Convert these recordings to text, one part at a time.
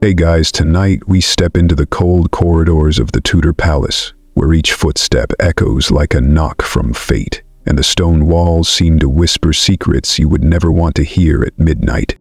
Hey guys, tonight we step into the cold corridors of the Tudor palace, where each footstep echoes like a knock from fate, and the stone walls seem to whisper secrets you would never want to hear at midnight.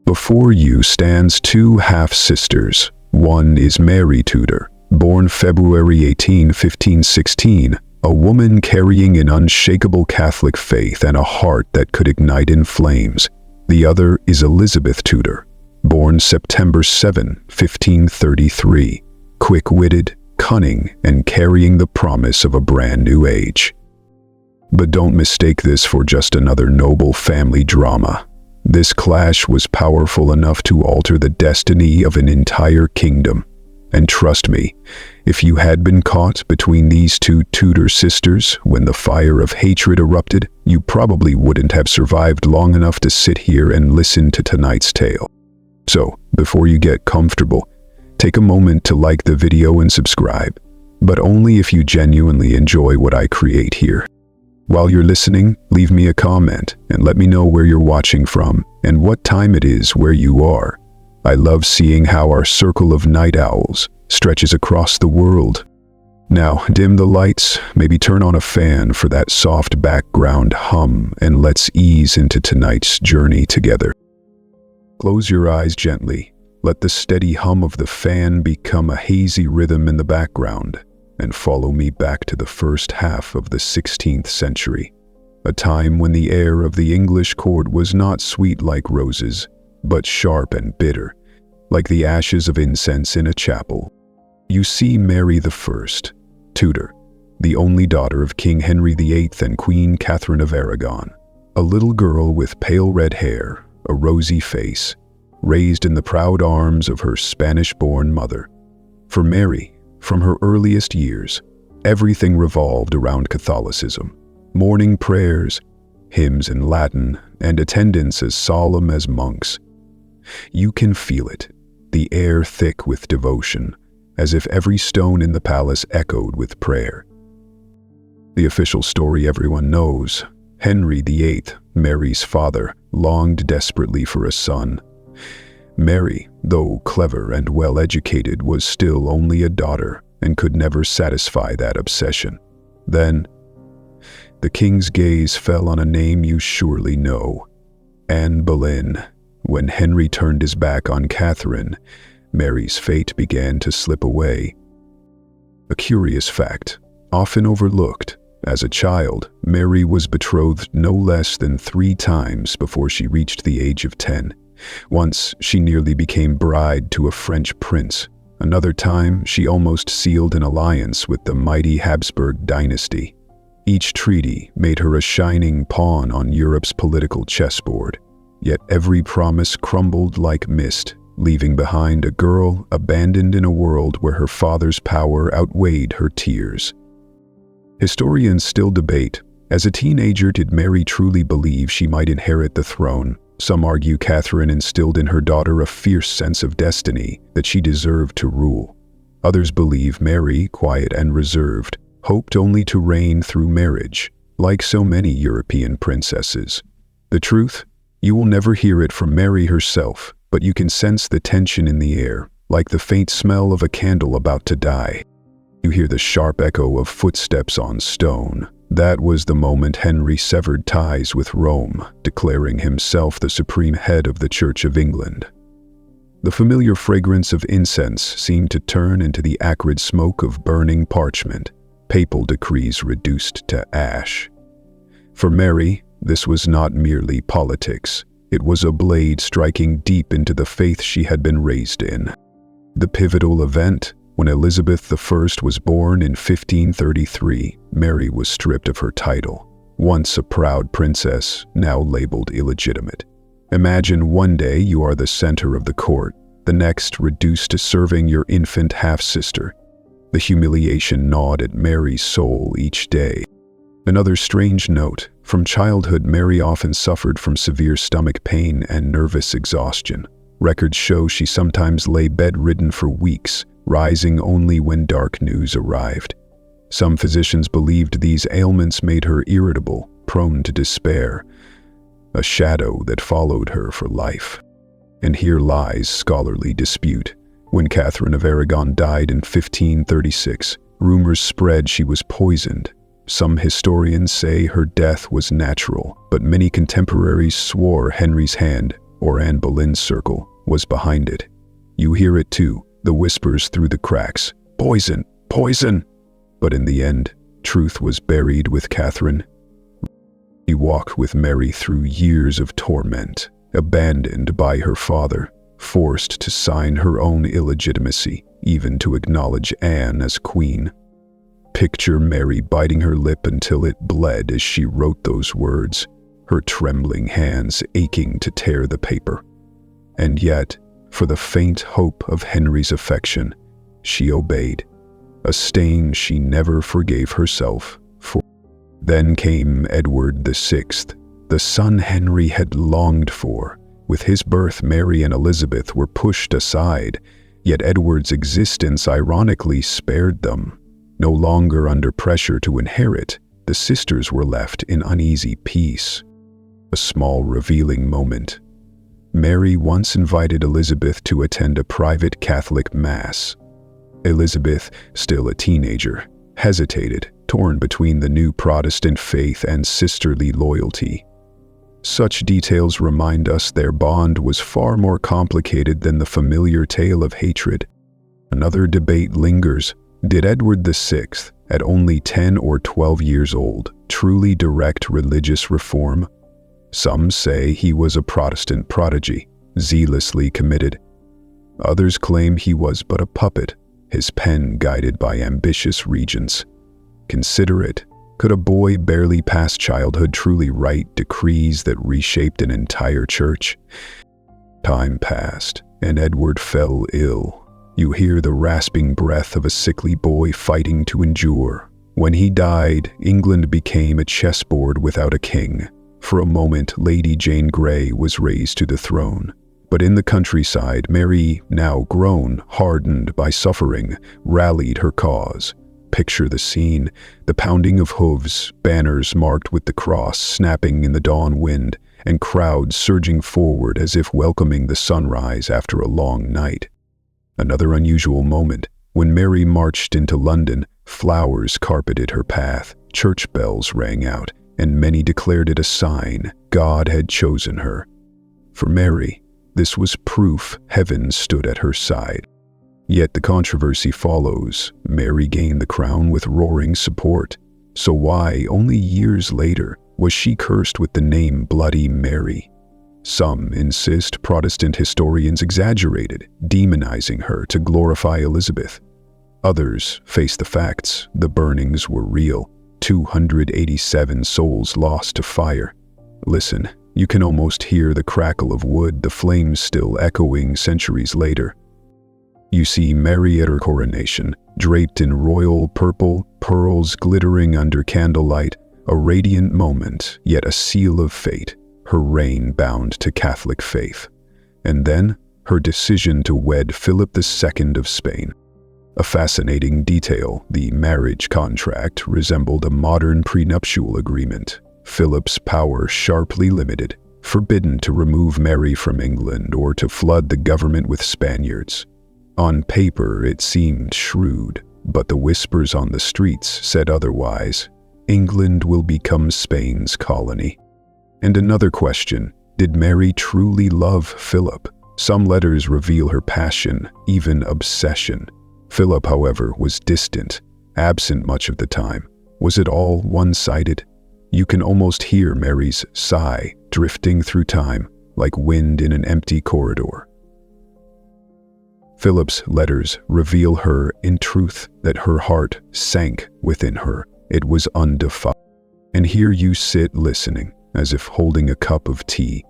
Before you stands two half-sisters. One is Mary Tudor, born February 18, 1516, a woman carrying an unshakable Catholic faith and a heart that could ignite in flames. The other is Elizabeth Tudor, born September 7, 1533, quick-witted, cunning, and carrying the promise of a brand new age. But don't mistake this for just another noble family drama. This clash was powerful enough to alter the destiny of an entire kingdom. And trust me, if you had been caught between these two Tudor sisters when the fire of hatred erupted, you probably wouldn't have survived long enough to sit here and listen to tonight's tale. So, before you get comfortable, take a moment to like the video and subscribe, but only if you genuinely enjoy what I create here. While you're listening, leave me a comment and let me know where you're watching from and what time it is where you are. I love seeing how our circle of night owls stretches across the world. Now, dim the lights, maybe turn on a fan for that soft background hum, and let's ease into tonight's journey together. Close your eyes gently, let the steady hum of the fan become a hazy rhythm in the background, and follow me back to the first half of the 16th century, a time when the air of the English court was not sweet like roses, but sharp and bitter, like the ashes of incense in a chapel. You see Mary I, Tudor, the only daughter of King Henry VIII and Queen Catherine of Aragon, a little girl with pale red hair, a rosy face, raised in the proud arms of her Spanish-born mother. For Mary, from her earliest years, everything revolved around Catholicism, morning prayers, hymns in Latin, and attendance as solemn as monks. You can feel it, the air thick with devotion, as if every stone in the palace echoed with prayer. The official story everyone knows: Henry VIII, Mary's father, longed desperately for a son. Mary, though clever and well-educated, was still only a daughter and could never satisfy that obsession. Then, the king's gaze fell on a name you surely know: Anne Boleyn. When Henry turned his back on Catherine, Mary's fate began to slip away. A curious fact, often overlooked: as a child, Mary was betrothed no less than 3 times before she reached the age of 10. Once, she nearly became bride to a French prince. Another time, she almost sealed an alliance with the mighty Habsburg dynasty. Each treaty made her a shining pawn on Europe's political chessboard. Yet every promise crumbled like mist, leaving behind a girl abandoned in a world where her father's power outweighed her tears. Historians still debate, as a teenager, did Mary truly believe she might inherit the throne? Some argue Catherine instilled in her daughter a fierce sense of destiny, that she deserved to rule. Others believe Mary, quiet and reserved, hoped only to reign through marriage, like so many European princesses. The truth? You will never hear it from Mary herself, but you can sense the tension in the air, like the faint smell of a candle about to die. You hear the sharp echo of footsteps on stone. That was the moment Henry severed ties with Rome, declaring himself the supreme head of the Church of England. The familiar fragrance of incense seemed to turn into the acrid smoke of burning parchment, papal decrees reduced to ash. For Mary, this was not merely politics. It was a blade striking deep into the faith she had been raised in. The pivotal event: when Elizabeth I was born in 1533, Mary was stripped of her title. Once a proud princess, now labeled illegitimate. Imagine one day you are the center of the court, the next reduced to serving your infant half-sister. The humiliation gnawed at Mary's soul each day. Another strange note: from childhood, Mary often suffered from severe stomach pain and nervous exhaustion. Records show she sometimes lay bedridden for weeks, rising only when dark news arrived. Some physicians believed these ailments made her irritable, prone to despair, a shadow that followed her for life. And here lies scholarly dispute. When Catherine of Aragon died in 1536, rumors spread she was poisoned. Some historians say her death was natural, but many contemporaries swore Henry's hand, or Anne Boleyn's circle, was behind it. You hear it too, the whispers through the cracks. Poison! Poison! But in the end, truth was buried with Catherine. She walked with Mary through years of torment, abandoned by her father, forced to sign her own illegitimacy, even to acknowledge Anne as queen. Picture Mary biting her lip until it bled as she wrote those words, her trembling hands aching to tear the paper. And yet, for the faint hope of Henry's affection, she obeyed, a stain she never forgave herself for. Then came Edward VI, the son Henry had longed for. With his birth, Mary and Elizabeth were pushed aside, yet Edward's existence ironically spared them. No longer under pressure to inherit, the sisters were left in uneasy peace. A small revealing moment. Mary once invited Elizabeth to attend a private Catholic mass. Elizabeth, still a teenager, hesitated, torn between the new Protestant faith and sisterly loyalty. Such details remind us their bond was far more complicated than the familiar tale of hatred. Another debate lingers. Did Edward VI, at only 10 or 12 years old, truly direct religious reform? Some say he was a Protestant prodigy, zealously committed. Others claim he was but a puppet, his pen guided by ambitious regents. Consider it. Could a boy barely past childhood truly write decrees that reshaped an entire church? Time passed, and Edward fell ill. You hear the rasping breath of a sickly boy fighting to endure. When he died, England became a chessboard without a king. For a moment, Lady Jane Grey was raised to the throne. But in the countryside, Mary, now grown, hardened by suffering, rallied her cause. Picture the scene, the pounding of hooves, banners marked with the cross snapping in the dawn wind, and crowds surging forward as if welcoming the sunrise after a long night. Another unusual moment, when Mary marched into London, flowers carpeted her path, church bells rang out, and many declared it a sign God had chosen her. For Mary, this was proof heaven stood at her side. Yet the controversy follows. Mary gained the crown with roaring support. So why, only years later, was she cursed with the name Bloody Mary? Some insist Protestant historians exaggerated, demonizing her to glorify Elizabeth. Others face the facts. The burnings were real. 287 souls lost to fire. Listen, you can almost hear the crackle of wood, the flames still echoing centuries later. You see Mary at her coronation, draped in royal purple, pearls glittering under candlelight, a radiant moment, yet a seal of fate, her reign bound to Catholic faith. And then, her decision to wed Philip II of Spain. A fascinating detail, the marriage contract resembled a modern prenuptial agreement. Philip's power sharply limited, forbidden to remove Mary from England or to flood the government with Spaniards. On paper, it seemed shrewd, but the whispers on the streets said otherwise. England will become Spain's colony. And another question, did Mary truly love Philip? Some letters reveal her passion, even obsession. Philip, however, was distant, absent much of the time. Was it all one-sided? You can almost hear Mary's sigh drifting through time, like wind in an empty corridor. Philip's letters reveal her, in truth, that her heart sank within her. It was undefiled. And here you sit listening, as if holding a cup of tea,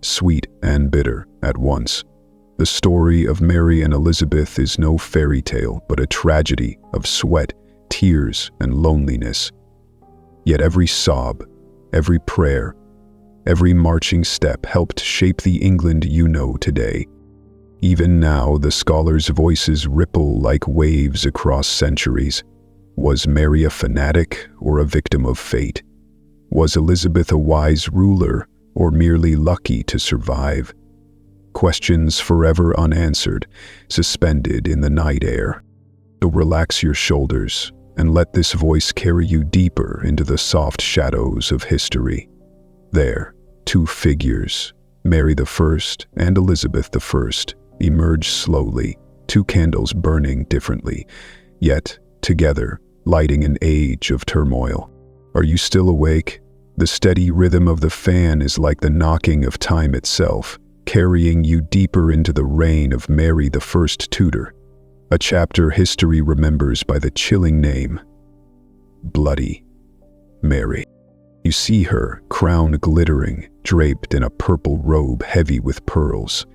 sweet and bitter at once. The story of Mary and Elizabeth is no fairy tale, but a tragedy of sweat, tears, and loneliness. Yet every sob, every prayer, every marching step helped shape the England you know today. Even now, the scholars' voices ripple like waves across centuries. Was Mary a fanatic or a victim of fate? Was Elizabeth a wise ruler or merely lucky to survive? questions forever unanswered, suspended in the night air. So relax your shoulders and let this voice carry you deeper into the soft shadows of history. There, two figures, Mary I and Elizabeth I, emerge slowly, two candles burning differently, yet together, lighting an age of turmoil. Are you still awake? The steady rhythm of the fan is like the knocking of time itself, carrying you deeper into the reign of Mary I Tudor, a chapter history remembers by the chilling name, Bloody Mary. You see her, crown glittering, draped in a purple robe heavy with pearls.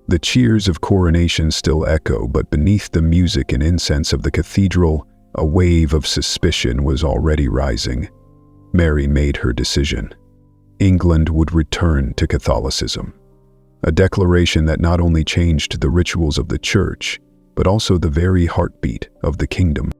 The cheers of coronation still echo, but beneath the music and incense of the cathedral, a wave of suspicion was already rising. Mary made her decision. England would return to Catholicism. A declaration that not only changed the rituals of the Church, but also the very heartbeat of the kingdom.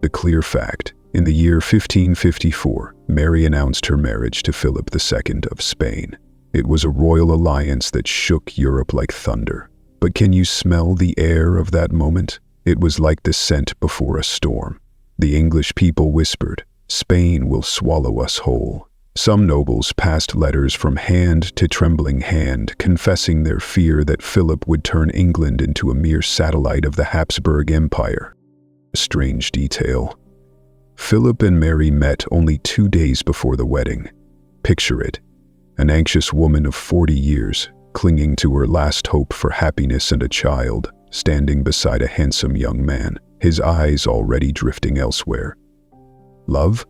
The clear fact, in the year 1554, Mary announced her marriage to Philip II of Spain. It was a royal alliance that shook Europe like thunder. But can you smell the air of that moment? It was like descent before a storm. The English people whispered, "Spain will swallow us whole." Some nobles passed letters from hand to trembling hand, confessing their fear that Philip would turn England into a mere satellite of the Habsburg Empire. A strange detail. Philip and Mary met only 2 days before the wedding. Picture it, an anxious woman of 40 years, clinging to her last hope for happiness and a child, standing beside a handsome young man, his eyes already drifting elsewhere. Love?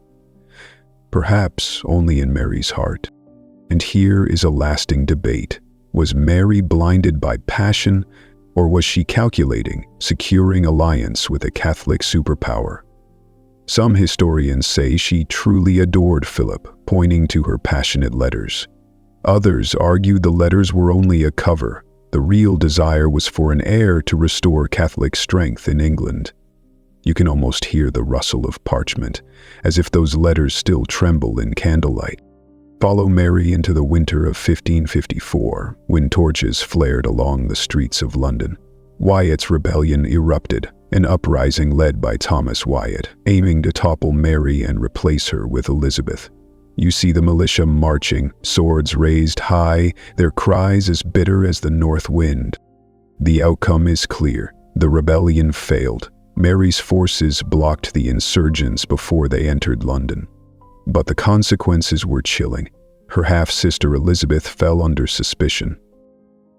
Perhaps only in Mary's heart. And here is a lasting debate. Was Mary blinded by passion, or was she calculating, securing alliance with a Catholic superpower? Some historians say she truly adored Philip, pointing to her passionate letters. Others argue the letters were only a cover. The real desire was for an heir to restore Catholic strength in England. You can almost hear the rustle of parchment, as if those letters still tremble in candlelight. Follow Mary into the winter of 1554, when torches flared along the streets of London. Wyatt's rebellion erupted, an uprising led by Thomas Wyatt, aiming to topple Mary and replace her with Elizabeth. You see the militia marching, swords raised high, their cries as bitter as the north wind. The outcome is clear. The rebellion failed. Mary's forces blocked the insurgents before they entered London. But the consequences were chilling. Her half-sister Elizabeth fell under suspicion.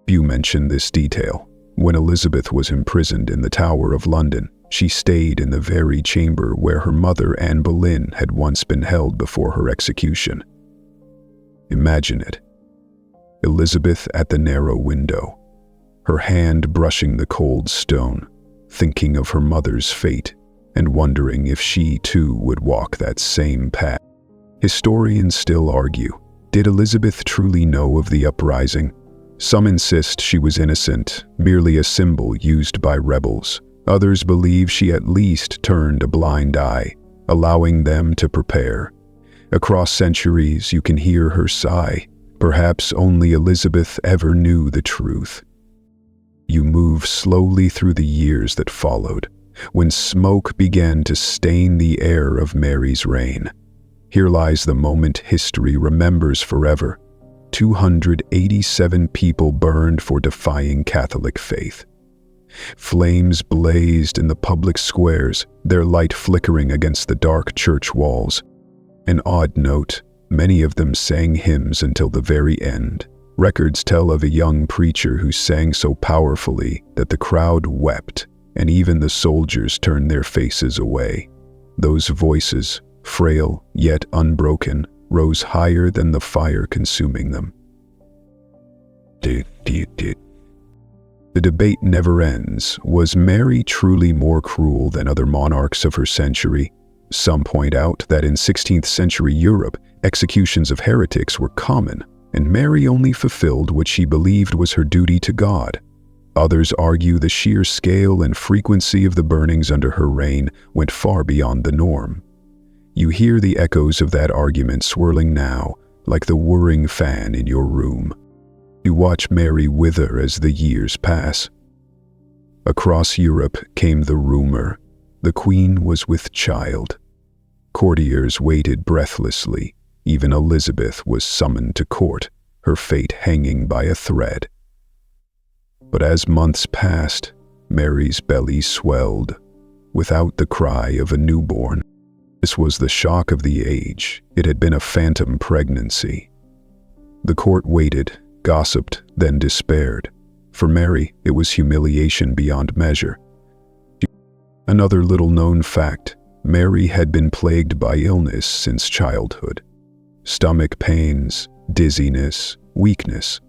Few mention this detail. When Elizabeth was imprisoned in the Tower of London, she stayed in the very chamber where her mother, Anne Boleyn, had once been held before her execution. Imagine it. Elizabeth at the narrow window, her hand brushing the cold stone, thinking of her mother's fate and wondering if she too would walk that same path. Historians still argue, did Elizabeth truly know of the uprising? Some insist she was innocent, merely a symbol used by rebels. Others believe she at least turned a blind eye, allowing them to prepare. Across centuries, you can hear her sigh. Perhaps only Elizabeth ever knew the truth. You move slowly through the years that followed, when smoke began to stain the air of Mary's reign. Here lies the moment history remembers forever. 287 people burned for defying Catholic faith. Flames blazed in the public squares, their light flickering against the dark church walls. An odd note, many of them sang hymns until the very end. Records tell of a young preacher who sang so powerfully that the crowd wept, and even the soldiers turned their faces away. Those voices, frail yet unbroken, rose higher than the fire consuming them. The debate never ends. Was Mary truly more cruel than other monarchs of her century? Some point out that in 16th century Europe, executions of heretics were common, and Mary only fulfilled what she believed was her duty to God. Others argue the sheer scale and frequency of the burnings under her reign went far beyond the norm. You hear the echoes of that argument swirling now, like the whirring fan in your room. You watch Mary wither as the years pass. Across Europe came the rumor the Queen was with child. Courtiers waited breathlessly. Even Elizabeth was summoned to court, her fate hanging by a thread. But as months passed, Mary's belly swelled, without the cry of a newborn. This was the shock of the age. It had been a phantom pregnancy. The court waited, gossiped, then despaired. For Mary, it was humiliation beyond measure. Another little-known fact, Mary had been plagued by illness since childhood. Stomach pains, dizziness, weakness.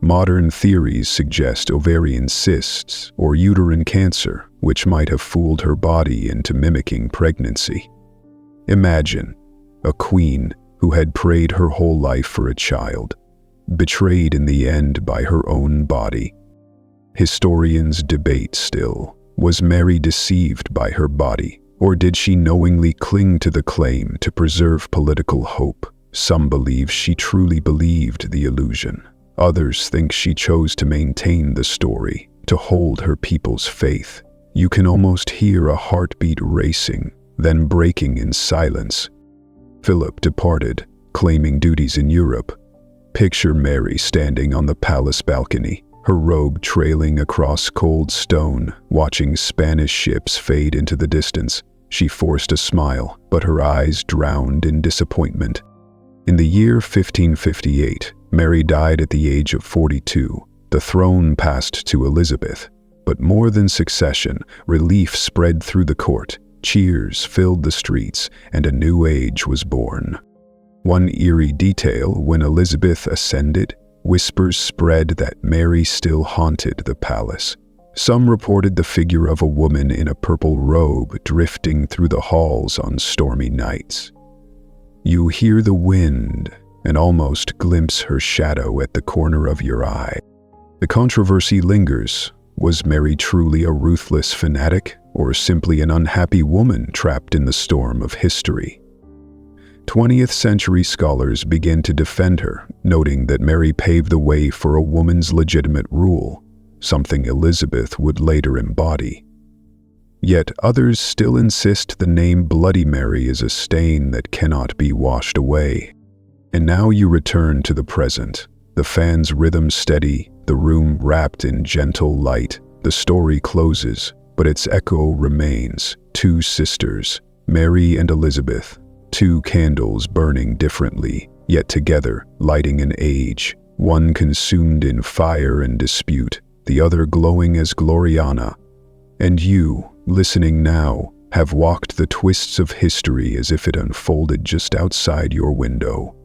Modern theories suggest ovarian cysts or uterine cancer, which might have fooled her body into mimicking pregnancy. Imagine a queen who had prayed her whole life for a child, betrayed in the end by her own body. Historians debate still. Was Mary deceived by her body, or did she knowingly cling to the claim to preserve political hope? Some believe she truly believed the illusion. Others think she chose to maintain the story, to hold her people's faith. You can almost hear a heartbeat racing, then breaking in silence. Philip departed, claiming duties in Europe. Picture Mary standing on the palace balcony, her robe trailing across cold stone, watching Spanish ships fade into the distance. She forced a smile, but her eyes drowned in disappointment. In the year 1558, Mary died at the age of 42. The throne passed to Elizabeth. But more than succession, relief spread through the court, cheers filled the streets, and a new age was born. One eerie detail, when Elizabeth ascended, whispers spread that Mary still haunted the palace. Some reported the figure of a woman in a purple robe drifting through the halls on stormy nights. You hear the wind and almost glimpse her shadow at the corner of your eye. The controversy lingers. Was Mary truly a ruthless fanatic, or simply an unhappy woman trapped in the storm of history? 20th century scholars begin to defend her, noting that Mary paved the way for a woman's legitimate rule, something Elizabeth would later embody. Yet others still insist the name Bloody Mary is a stain that cannot be washed away. And now you return to the present, the fan's rhythm steady, the room wrapped in gentle light. The story closes, but its echo remains. Two sisters, Mary and Elizabeth, two candles burning differently, yet together, lighting an age, one consumed in fire and dispute, the other glowing as Gloriana. And you, listening now, have walked the twists of history as if it unfolded just outside your window.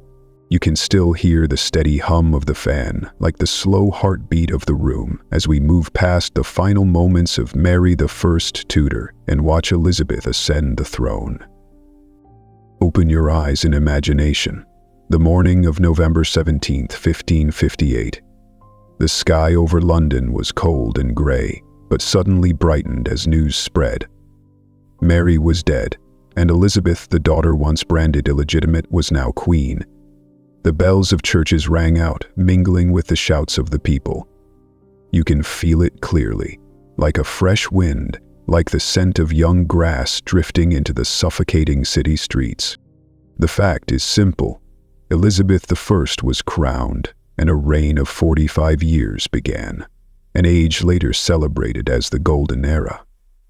You can still hear the steady hum of the fan, like the slow heartbeat of the room, as we move past the final moments of Mary the First Tudor and watch Elizabeth ascend the throne. Open your eyes in imagination. The morning of November 17, 1558. The sky over London was cold and grey, but suddenly brightened as news spread. Mary was dead, and Elizabeth, the daughter once branded illegitimate, was now queen. The bells of churches rang out, mingling with the shouts of the people. You can feel it clearly, like a fresh wind, like the scent of young grass drifting into the suffocating city streets. The fact is simple. Elizabeth I was crowned, and a reign of 45 years began, an age later celebrated as the Golden Era.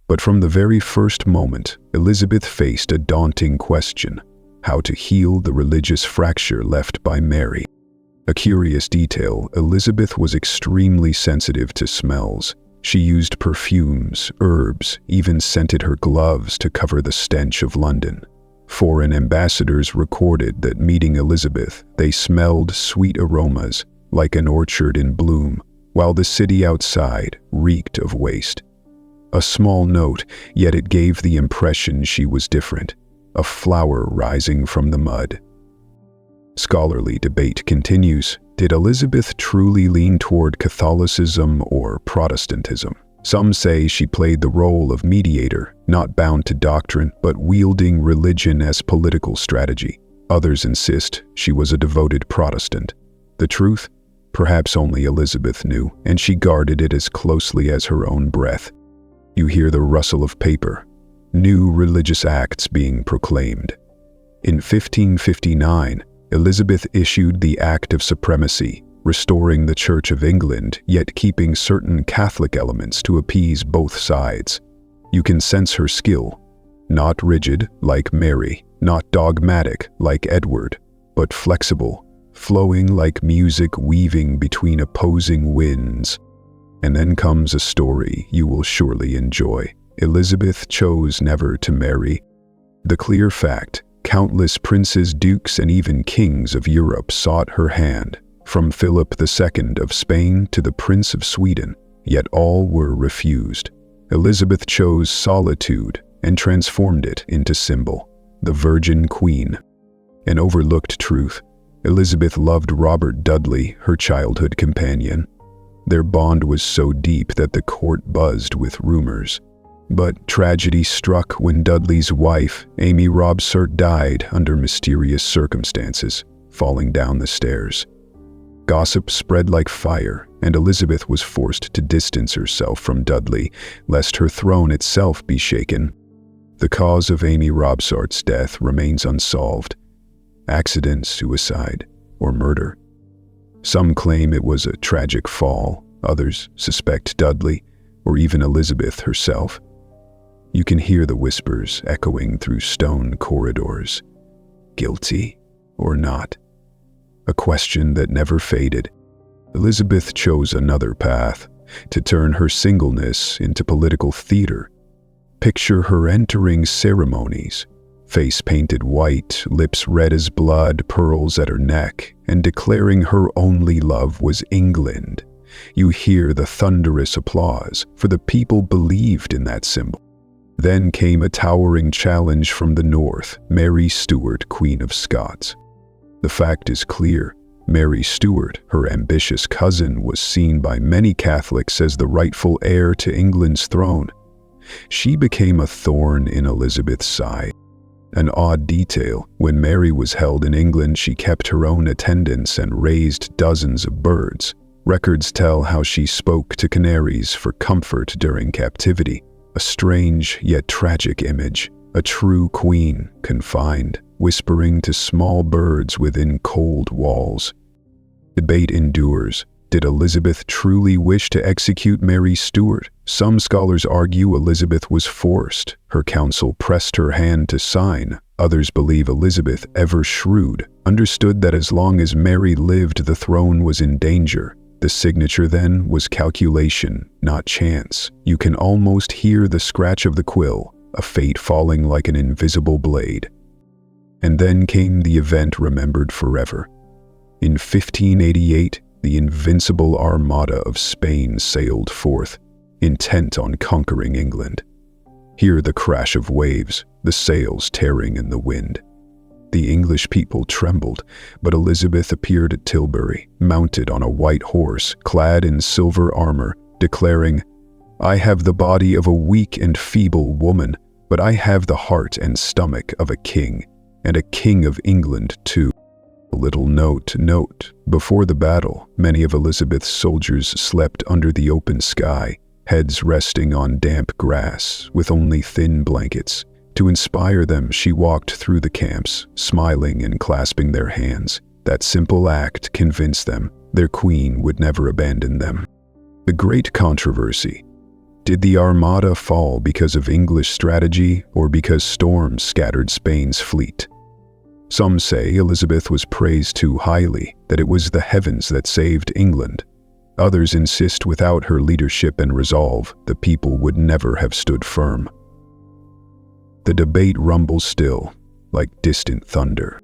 But from the very first moment, Elizabeth faced a daunting question: how to heal the religious fracture left by Mary. A curious detail, Elizabeth was extremely sensitive to smells. She used perfumes, herbs, even scented her gloves to cover the stench of London. Foreign ambassadors recorded that meeting Elizabeth, they smelled sweet aromas, like an orchard in bloom, while the city outside reeked of waste. A small note, yet it gave the impression she was different, a flower rising from the mud. Scholarly debate continues. Did Elizabeth truly lean toward Catholicism or Protestantism? Some say she played the role of mediator, not bound to doctrine, but wielding religion as political strategy. Others insist she was a devoted Protestant. The truth? Perhaps only Elizabeth knew, and she guarded it as closely as her own breath. You hear the rustle of paper, new religious acts being proclaimed. In 1559, Elizabeth issued the Act of Supremacy, restoring the Church of England, yet keeping certain Catholic elements to appease both sides. You can sense her skill, not rigid like Mary, not dogmatic like Edward, but flexible, flowing like music weaving between opposing winds. And then comes a story you will surely enjoy. Elizabeth chose never to marry. The clear fact, countless princes, dukes, and even kings of Europe sought her hand, from Philip II of Spain to the Prince of Sweden, yet all were refused. Elizabeth chose solitude and transformed it into symbol, the Virgin Queen. An overlooked truth, Elizabeth loved Robert Dudley, her childhood companion. Their bond was so deep that the court buzzed with rumors. But tragedy struck when Dudley's wife, Amy Robsart, died under mysterious circumstances, falling down the stairs. Gossip spread like fire, and Elizabeth was forced to distance herself from Dudley, lest her throne itself be shaken. The cause of Amy Robsart's death remains unsolved. Accident, suicide, or murder. Some claim it was a tragic fall, others suspect Dudley, or even Elizabeth herself. You can hear the whispers echoing through stone corridors. Guilty or not? A question that never faded. Elizabeth chose another path, to turn her singleness into political theater. Picture her entering ceremonies, face painted white, lips red as blood, pearls at her neck, and declaring her only love was England. You hear the thunderous applause, for the people believed in that symbol. Then came a towering challenge from the north, Mary Stuart, Queen of Scots. The fact is clear. Mary Stuart, her ambitious cousin, was seen by many Catholics as the rightful heir to England's throne. She became a thorn in Elizabeth's side. An odd detail, when Mary was held in England, she kept her own attendants and raised dozens of birds. Records tell how she spoke to canaries for comfort during captivity. A strange yet tragic image, a true queen, confined, whispering to small birds within cold walls. Debate endures. Did Elizabeth truly wish to execute Mary Stuart? Some scholars argue Elizabeth was forced. Her council pressed her hand to sign. Others believe Elizabeth, ever shrewd, understood that as long as Mary lived, the throne was in danger. The signature then was calculation, not chance. You can almost hear the scratch of the quill, a fate falling like an invisible blade. And then came the event remembered forever. In 1588, the invincible armada of Spain sailed forth, intent on conquering England. Hear the crash of waves, the sails tearing in the wind. The English people trembled, but Elizabeth appeared at Tilbury, mounted on a white horse, clad in silver armor, declaring, "I have the body of a weak and feeble woman, but I have the heart and stomach of a king, and a king of England too." A little note, before the battle, many of Elizabeth's soldiers slept under the open sky, heads resting on damp grass, with only thin blankets. To inspire them, she walked through the camps, smiling and clasping their hands. That simple act convinced them their queen would never abandon them. The great controversy. Did the Armada fall because of English strategy or because storms scattered Spain's fleet? Some say Elizabeth was praised too highly, that it was the heavens that saved England. Others insist without her leadership and resolve, the people would never have stood firm. The debate rumbles still, like distant thunder.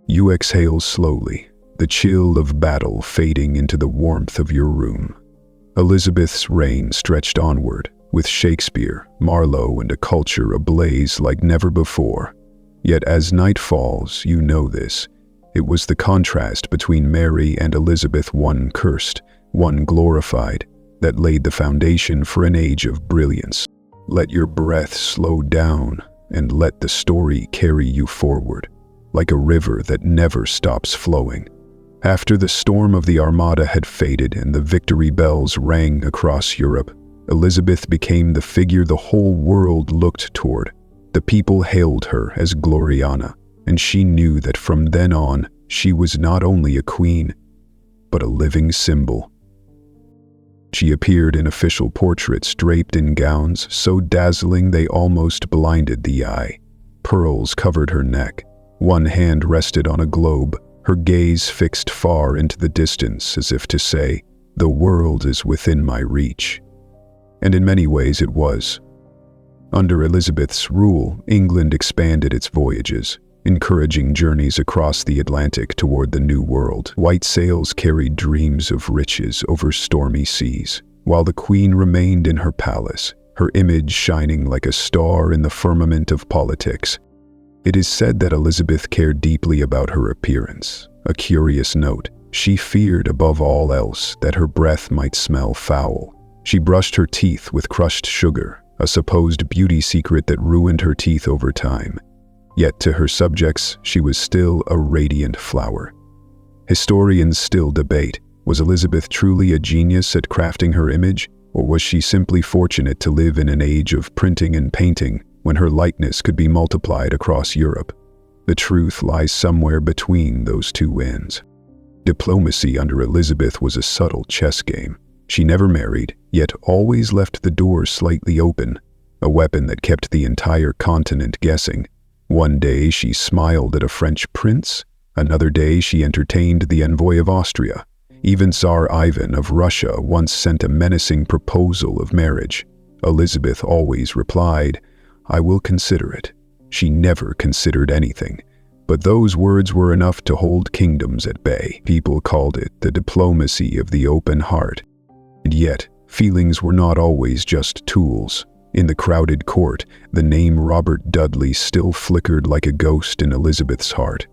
You exhale slowly, the chill of battle fading into the warmth of your room. Elizabeth's reign stretched onward, with Shakespeare, Marlowe, and a culture ablaze like never before. Yet as night falls, you know this. It was the contrast between Mary and Elizabeth, one cursed, one glorified, that laid the foundation for an age of brilliance. Let your breath slow down, and let the story carry you forward, like a river that never stops flowing. After the storm of the Armada had faded and the victory bells rang across Europe, Elizabeth became the figure the whole world looked toward. The people hailed her as Gloriana, and she knew that from then on, she was not only a queen, but a living symbol. She appeared in official portraits draped in gowns so dazzling they almost blinded the eye. Pearls covered her neck. One hand rested on a globe, her gaze fixed far into the distance as if to say, "The world is within my reach." And in many ways it was. Under Elizabeth's rule, England expanded its voyages, encouraging journeys across the Atlantic toward the New World. White sails carried dreams of riches over stormy seas, while the Queen remained in her palace, her image shining like a star in the firmament of politics. It is said that Elizabeth cared deeply about her appearance. A curious note, she feared above all else that her breath might smell foul. She brushed her teeth with crushed sugar, a supposed beauty secret that ruined her teeth over time. Yet to her subjects, she was still a radiant flower. Historians still debate, was Elizabeth truly a genius at crafting her image, or was she simply fortunate to live in an age of printing and painting when her likeness could be multiplied across Europe? The truth lies somewhere between those two ends. Diplomacy under Elizabeth was a subtle chess game. She never married, yet always left the door slightly open, a weapon that kept the entire continent guessing. One day she smiled at a French prince, another day she entertained the envoy of Austria. Even Tsar Ivan of Russia once sent a menacing proposal of marriage. Elizabeth always replied, "I will consider it." She never considered anything, but those words were enough to hold kingdoms at bay. People called it the diplomacy of the open heart. And yet, feelings were not always just tools. In the crowded court, the name Robert Dudley still flickered like a ghost in Elizabeth's heart.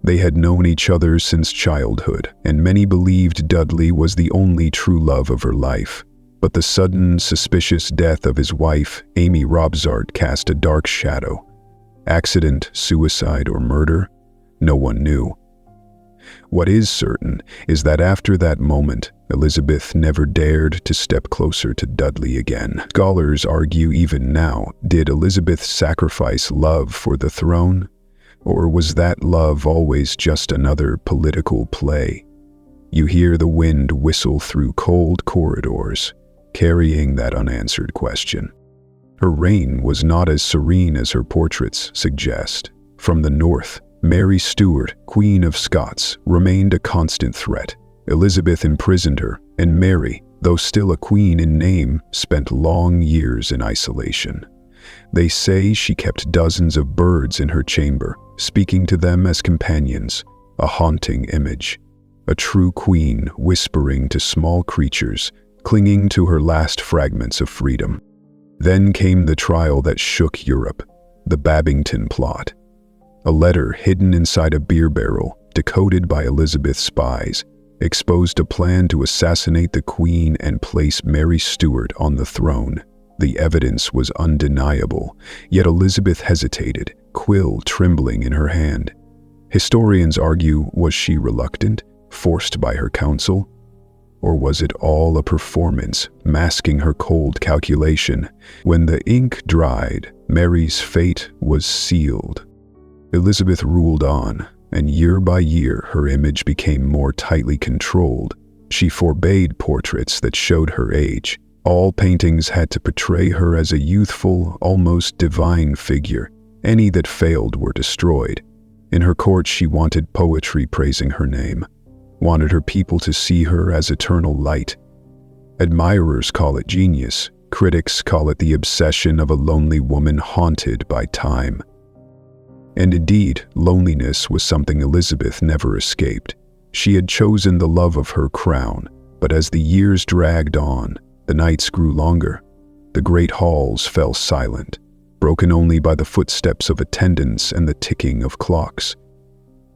They had known each other since childhood, and many believed Dudley was the only true love of her life. But the sudden, suspicious death of his wife, Amy Robsart, cast a dark shadow. Accident, suicide, or murder? No one knew. What is certain is that after that moment, Elizabeth never dared to step closer to Dudley again. Scholars argue even now, did Elizabeth sacrifice love for the throne? Or was that love always just another political play? You hear the wind whistle through cold corridors, carrying that unanswered question. Her reign was not as serene as her portraits suggest. From the north, Mary Stuart, Queen of Scots, remained a constant threat. Elizabeth imprisoned her, and Mary, though still a queen in name, spent long years in isolation. They say she kept dozens of birds in her chamber, speaking to them as companions, a haunting image. A true queen whispering to small creatures, clinging to her last fragments of freedom. Then came the trial that shook Europe, the Babington Plot. A letter hidden inside a beer barrel, decoded by Elizabeth's spies, exposed a plan to assassinate the Queen and place Mary Stuart on the throne. The evidence was undeniable, yet Elizabeth hesitated, quill trembling in her hand. Historians argue, was she reluctant, forced by her counsel? Or was it all a performance, masking her cold calculation? When the ink dried, Mary's fate was sealed. Elizabeth ruled on, and year by year her image became more tightly controlled. She forbade portraits that showed her age. All paintings had to portray her as a youthful, almost divine figure. Any that failed were destroyed. In her court she wanted poetry praising her name, wanted her people to see her as eternal light. Admirers call it genius, critics call it the obsession of a lonely woman haunted by time. And indeed, loneliness was something Elizabeth never escaped. She had chosen the love of her crown, but as the years dragged on, the nights grew longer. The great halls fell silent, broken only by the footsteps of attendants and the ticking of clocks.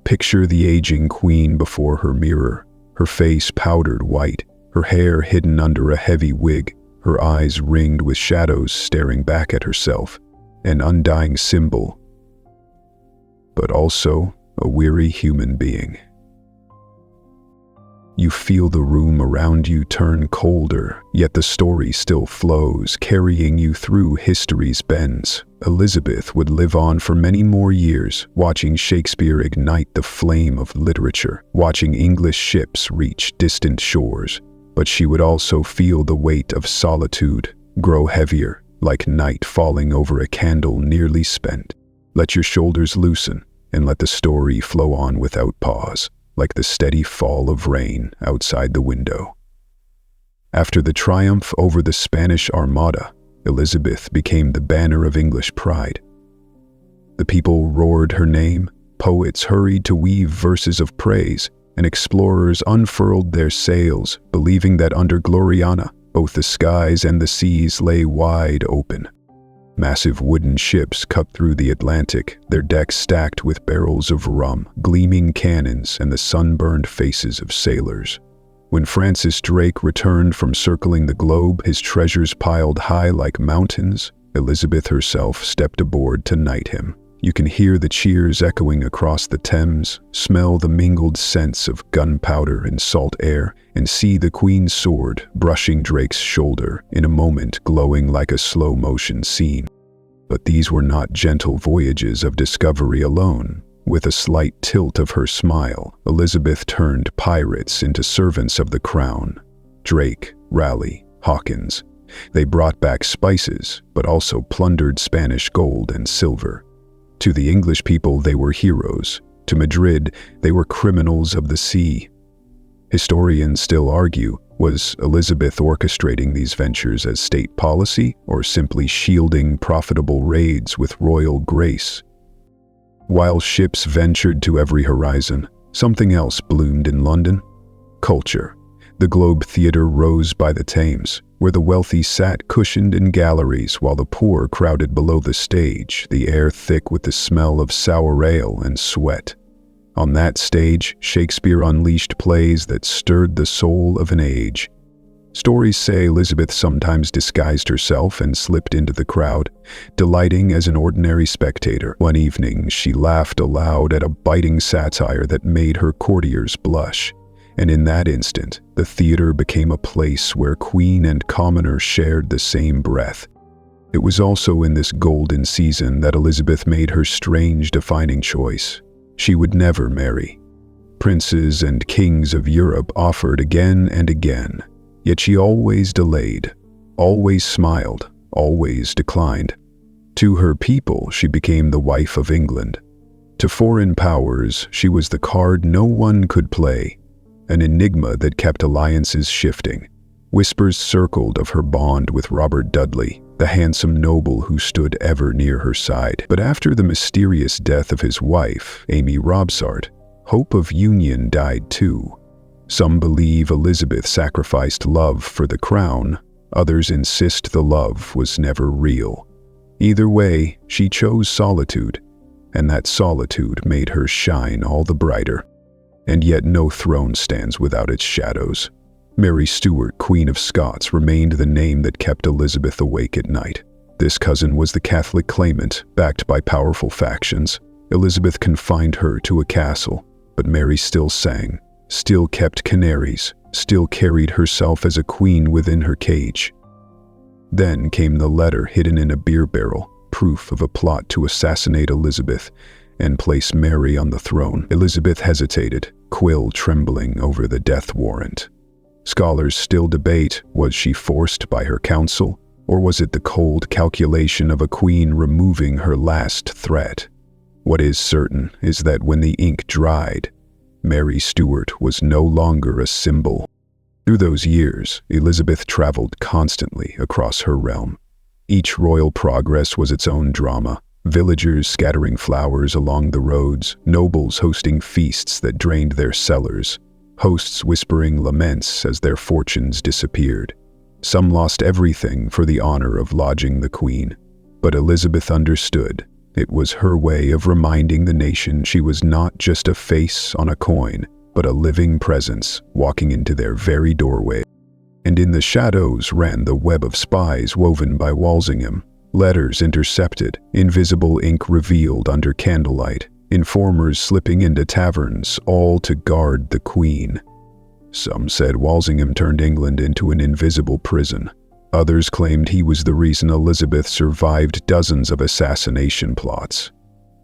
Picture the aging queen before her mirror, her face powdered white, her hair hidden under a heavy wig, her eyes ringed with shadows staring back at herself, an undying symbol, but also a weary human being. You feel the room around you turn colder, yet the story still flows, carrying you through history's bends. Elizabeth would live on for many more years, watching Shakespeare ignite the flame of literature, watching English ships reach distant shores. But she would also feel the weight of solitude grow heavier, like night falling over a candle nearly spent. Let your shoulders loosen, and let the story flow on without pause, like the steady fall of rain outside the window. After the triumph over the Spanish Armada, Elizabeth became the banner of English pride. The people roared her name, poets hurried to weave verses of praise, and explorers unfurled their sails, believing that under Gloriana, both the skies and the seas lay wide open. Massive wooden ships cut through the Atlantic, their decks stacked with barrels of rum, gleaming cannons, and the sunburned faces of sailors. When Francis Drake returned from circling the globe, his treasures piled high like mountains, Elizabeth herself stepped aboard to knight him. You can hear the cheers echoing across the Thames, smell the mingled scents of gunpowder and salt air, and see the Queen's sword brushing Drake's shoulder, in a moment glowing like a slow-motion scene. But these were not gentle voyages of discovery alone. With a slight tilt of her smile, Elizabeth turned pirates into servants of the crown. Drake, Raleigh, Hawkins. They brought back spices, but also plundered Spanish gold and silver. To the English people, they were heroes. To Madrid, they were criminals of the sea. Historians still argue, was Elizabeth orchestrating these ventures as state policy, or simply shielding profitable raids with royal grace? While ships ventured to every horizon, something else bloomed in London: culture. The Globe Theatre rose by the Thames, where the wealthy sat cushioned in galleries while the poor crowded below the stage, the air thick with the smell of sour ale and sweat. On that stage, Shakespeare unleashed plays that stirred the soul of an age. Stories say Elizabeth sometimes disguised herself and slipped into the crowd, delighting as an ordinary spectator. One evening, she laughed aloud at a biting satire that made her courtiers blush. And in that instant, the theater became a place where queen and commoner shared the same breath. It was also in this golden season that Elizabeth made her strange defining choice. She would never marry. Princes and kings of Europe offered again and again, yet she always delayed, always smiled, always declined. To her people, she became the wife of England. To foreign powers, she was the card no one could play, an enigma that kept alliances shifting. Whispers circled of her bond with Robert Dudley, the handsome noble who stood ever near her side. But after the mysterious death of his wife, Amy Robsart, hope of union died too. Some believe Elizabeth sacrificed love for the crown, others insist the love was never real. Either way, she chose solitude, and that solitude made her shine all the brighter. And yet no throne stands without its shadows. Mary Stuart, Queen of Scots, remained the name that kept Elizabeth awake at night. This cousin was the Catholic claimant, backed by powerful factions. Elizabeth confined her to a castle, but Mary still sang, still kept canaries, still carried herself as a queen within her cage. Then came the letter hidden in a beer barrel, proof of a plot to assassinate Elizabeth and place Mary on the throne. Elizabeth hesitated, quill trembling over the death warrant. Scholars still debate, was she forced by her council, or was it the cold calculation of a queen removing her last threat? What is certain is that when the ink dried, Mary Stuart was no longer a symbol. Through those years, Elizabeth traveled constantly across her realm. Each royal progress was its own drama. Villagers scattering flowers along the roads, nobles hosting feasts that drained their cellars, hosts whispering laments as their fortunes disappeared. Some lost everything for the honor of lodging the queen, but Elizabeth understood. It was her way of reminding the nation she was not just a face on a coin, but a living presence walking into their very doorway. And in the shadows ran the web of spies woven by Walsingham. Letters intercepted, invisible ink revealed under candlelight, informers slipping into taverns, all to guard the queen. Some said Walsingham turned England into an invisible prison. Others claimed he was the reason Elizabeth survived dozens of assassination plots.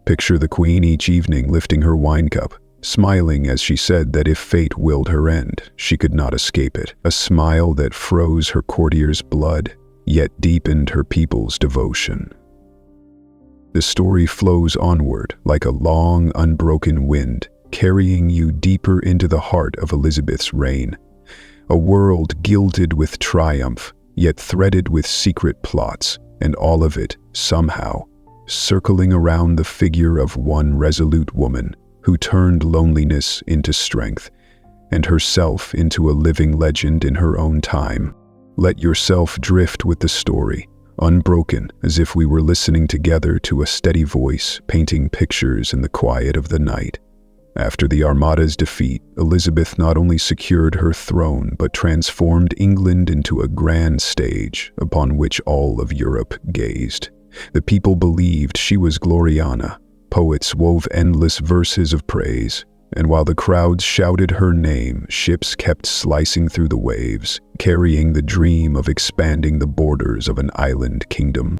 Picture the Queen each evening lifting her wine cup, smiling as she said that if fate willed her end, she could not escape it. A smile that froze her courtiers' blood, yet deepened her people's devotion. The story flows onward like a long, unbroken wind, carrying you deeper into the heart of Elizabeth's reign. A world gilded with triumph, yet threaded with secret plots, and all of it, somehow, circling around the figure of one resolute woman who turned loneliness into strength, and herself into a living legend in her own time. Let yourself drift with the story, unbroken as if we were listening together to a steady voice painting pictures in the quiet of the night. After the Armada's defeat, Elizabeth not only secured her throne but transformed England into a grand stage upon which all of Europe gazed. The people believed she was Gloriana. Poets wove endless verses of praise, and while the crowds shouted her name, ships kept slicing through the waves, carrying the dream of expanding the borders of an island kingdom.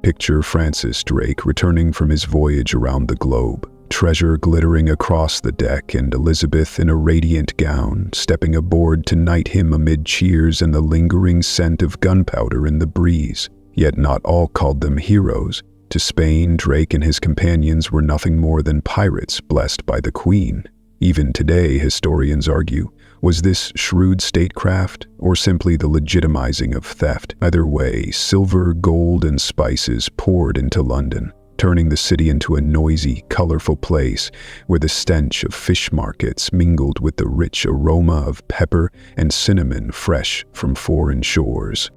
Picture Francis Drake returning from his voyage around the globe, treasure glittering across the deck, and Elizabeth in a radiant gown, stepping aboard to knight him amid cheers and the lingering scent of gunpowder in the breeze. Yet not all called them heroes. To Spain, Drake and his companions were nothing more than pirates blessed by the Queen. Even today, historians argue, was this shrewd statecraft or simply the legitimizing of theft? Either way, silver, gold, and spices poured into London, turning the city into a noisy, colorful place where the stench of fish markets mingled with the rich aroma of pepper and cinnamon fresh from foreign shores.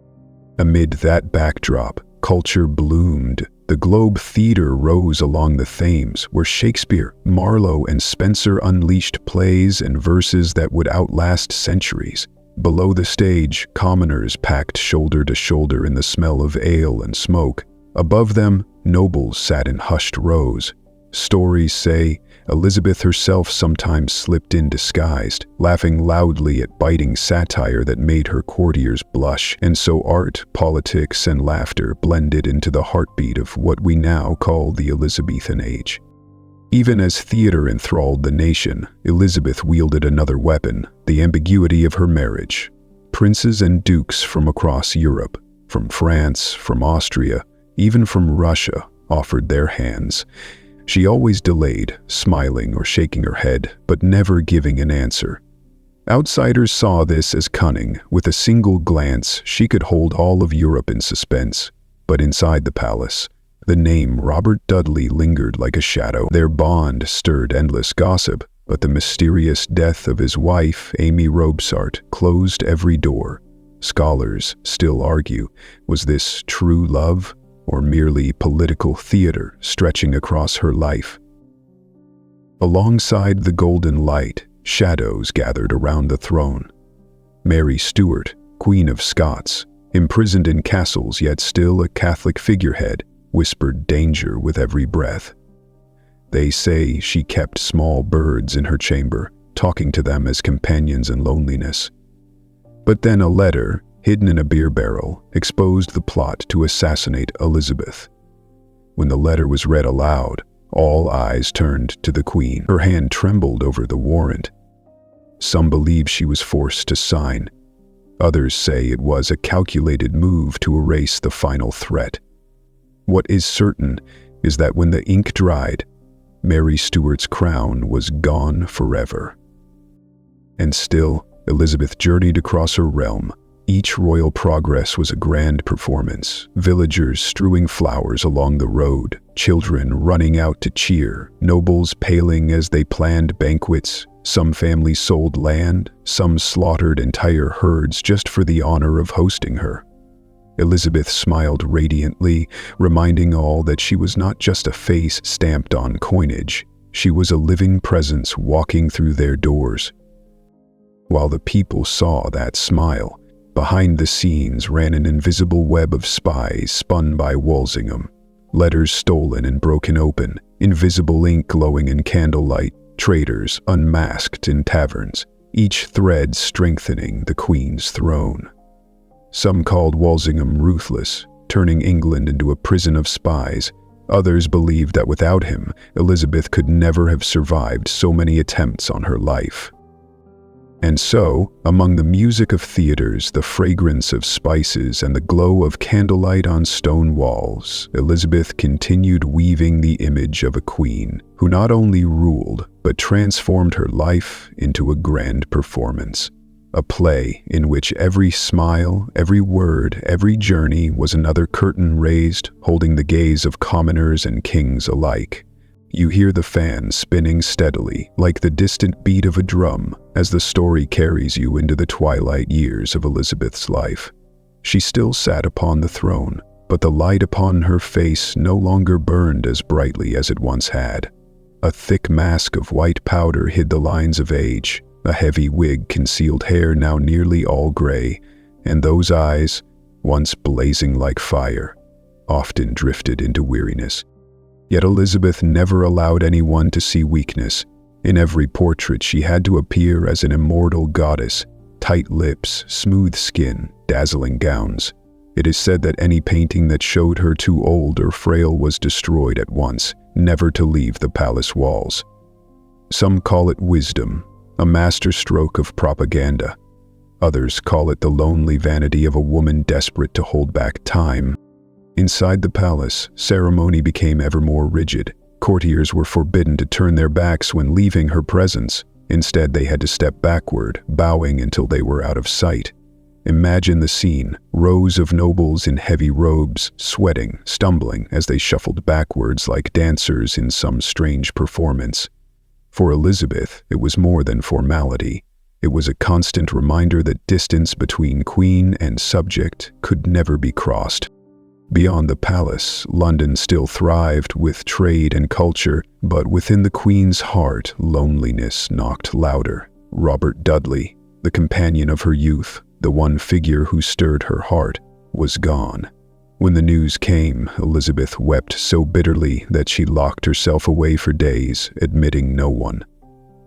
Amid that backdrop, culture bloomed. The Globe Theatre rose along the Thames, where Shakespeare, Marlowe, and Spenser unleashed plays and verses that would outlast centuries. Below the stage, commoners packed shoulder to shoulder in the smell of ale and smoke. Above them, nobles sat in hushed rows. Stories say Elizabeth herself sometimes slipped in disguised, laughing loudly at biting satire that made her courtiers blush, and so art, politics, and laughter blended into the heartbeat of what we now call the Elizabethan age. Even as theater enthralled the nation, Elizabeth wielded another weapon, the ambiguity of her marriage. Princes and dukes from across Europe, from France, from Austria, even from Russia, offered their hands. She always delayed, smiling or shaking her head, but never giving an answer. Outsiders saw this as cunning. With a single glance, she could hold all of Europe in suspense. But inside the palace, the name Robert Dudley lingered like a shadow. Their bond stirred endless gossip, but the mysterious death of his wife, Amy Robsart, closed every door. Scholars still argue, was this true love, or merely political theater stretching across her life? Alongside the golden light, shadows gathered around the throne. Mary Stuart, Queen of Scots, imprisoned in castles yet still a Catholic figurehead, whispered danger with every breath. They say she kept small birds in her chamber, talking to them as companions in loneliness. But then a letter, hidden in a beer barrel, exposed the plot to assassinate Elizabeth. When the letter was read aloud, all eyes turned to the Queen. Her hand trembled over the warrant. Some believe she was forced to sign. Others say it was a calculated move to erase the final threat. What is certain is that when the ink dried, Mary Stuart's crown was gone forever. And still, Elizabeth journeyed across her realm. Each royal progress was a grand performance, villagers strewing flowers along the road, children running out to cheer, nobles paling as they planned banquets. Some families sold land, some slaughtered entire herds just for the honor of hosting her. Elizabeth smiled radiantly, reminding all that she was not just a face stamped on coinage. She was a living presence walking through their doors. While the people saw that smile, behind the scenes ran an invisible web of spies spun by Walsingham. Letters stolen and broken open, invisible ink glowing in candlelight, traitors unmasked in taverns. each thread strengthening the Queen's throne. Some called Walsingham ruthless, turning England into a prison of spies. Others believed that without him, Elizabeth could never have survived so many attempts on her life. And so, among the music of theaters, the fragrance of spices, and the glow of candlelight on stone walls, Elizabeth continued weaving the image of a queen who not only ruled, but transformed her life into a grand performance. A play in which every smile, every word, every journey was another curtain raised, holding the gaze of commoners and kings alike. You hear the fan spinning steadily, like the distant beat of a drum, as the story carries you into the twilight years of Elizabeth's life. She still sat upon the throne, but the light upon her face no longer burned as brightly as it once had. A thick mask of white powder hid the lines of age, a heavy wig concealed hair now nearly all gray, and those eyes, once blazing like fire, often drifted into weariness. Yet Elizabeth never allowed anyone to see weakness. In every portrait she had to appear as an immortal goddess, tight lips, smooth skin, dazzling gowns. It is said that any painting that showed her too old or frail was destroyed at once, never to leave the palace walls. Some call it wisdom, a masterstroke of propaganda. Others call it the lonely vanity of a woman desperate to hold back time. Inside the palace, ceremony became ever more rigid. Courtiers were forbidden to turn their backs when leaving her presence. Instead, they had to step backward, bowing until they were out of sight. Imagine the scene: rows of nobles in heavy robes, sweating, stumbling as they shuffled backwards like dancers in some strange performance. For Elizabeth, it was more than formality. It was a constant reminder that distance between queen and subject could never be crossed. Beyond the palace, London still thrived with trade and culture, but within the Queen's heart, loneliness knocked louder. Robert Dudley, the companion of her youth, the one figure who stirred her heart, was gone. When the news came, Elizabeth wept so bitterly that she locked herself away for days, admitting no one.